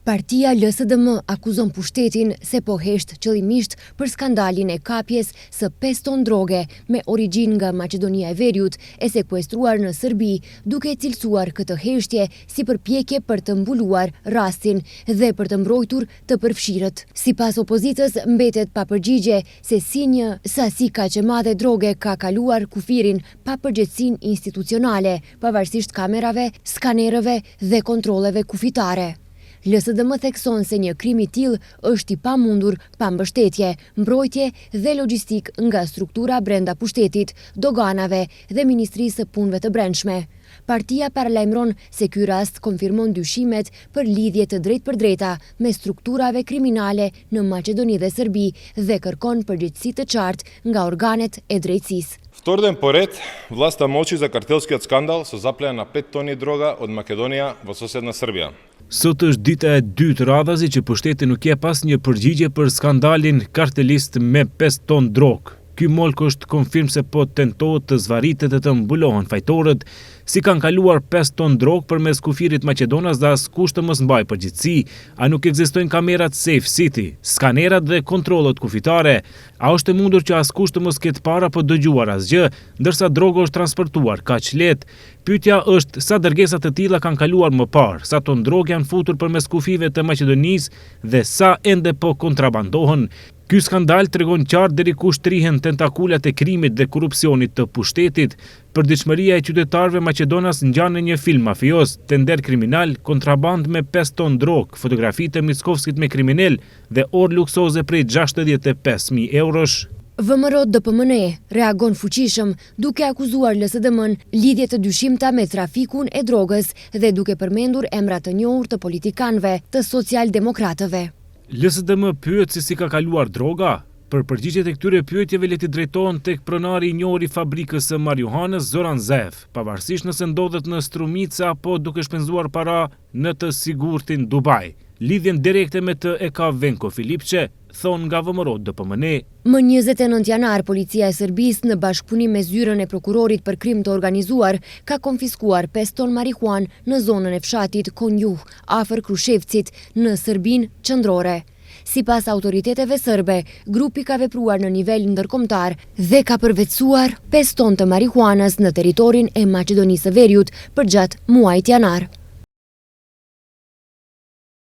Partia LSDM akuzon pushtetin se po hesht qëllimisht për skandalin e kapjes së 5 ton droge me origjinë nga Maqedonia e Veriut e sekuestruar në Serbi, duke cilësuar këtë heshtje si përpjekje për të mbuluar rastin dhe për të mbrojtur të përfshirët. Sipas opozitës, mbetet pa përgjigje se si një sasi kaq e madhe droge ka kaluar kufirin pa përgjegjësinë institucionale, pavarësisht kamerave, skanerëve dhe kontrolleve kufitare. LSDM thekson se një krim i tillë është i pamundur pa mbështetje, mbrojtje dhe logjistik nga struktura brenda pushtetit, doganave dhe Ministrisë së Punëve të Brendshme. Partia paralajmëron se ky rast konfirmon dyshimet për lidhje të drejtpërdrejta me strukturave kriminale në Maqedoni dhe Serbi dhe kërkon përgjegjësi të qartë nga organet e drejtësisë. Втори ден поред, власта молчи за картелскиот скандал со заплеја на 5 тони дрога од Македонија во соседна Србија. Sot është dita e dytë radhazi që pushteti nuk jep asnjë përgjigje për skandalin kartelist me 5 ton drog. Ky molk është konfirm se po tentohet të zvaritet e të mbulohen fajtorët, si kanë kaluar 5 ton drog përmes kufirit Maqedonas dhe askush të mos mbaj përgjegjësi, a nuk ekzistojnë kamerat Safe City, skanerat dhe kontrollet kufitare, a është e mundur që askush të mos ketë para për dëgjuar asgjë, ndërsa droga është transportuar kaq lehtë. Pyetja është sa dërgesa të tilla kanë kaluar më parë, sa ton drog janë futur përmes kufive të Maqedonisë dhe sa ende po kontrabandohen. Ky skandal tregon qartë deri ku shtrihen tentakulat e krimit dhe korrupsionit të pushtetit. Përditshmëria e qytetarëve Maqedonas ngjan në një film mafioz, tender kriminal, kontraband me 5 ton drog, fotografi të Mickovskit me kriminal dhe orë luksoze prej 65.000 eurosh. VMRO-DPMNE reagon fuqishëm duke akuzuar LSDM-n lidhje të dyshimta me trafikun e drogës dhe duke përmendur emra të njohur të politikanëve të socialdemokratëve. LSDM pyet se si ka kaluar droga? Për përgjigjet e këtyre pyetjeve le t'i drejtohen tek pronari i njohur i fabrikës së marijuanës Zoran Zef, pavarësisht nëse ndodhet në Strumica apo duke shpenzuar para në të sigurtin Dubai. Lidhjen direkte me të e ka Venko Filipçe, thon nga VMRO-DPMNE. Më 29 janar, policia e Serbisë në bashkëpunim me zyrën e prokurorit për krim të organizuar ka konfiskuar 5 ton marihuan në zonën e fshatit Konjuh, afër Krushevcit, në Serbinë qendrore. Sipas autoriteteve serbe, grupi ka vepruar në nivel ndërkombëtar dhe ka përvetësuar 5 ton të marihuanës në territorin e Maqedonisë së Veriut përgjatë muajit janar.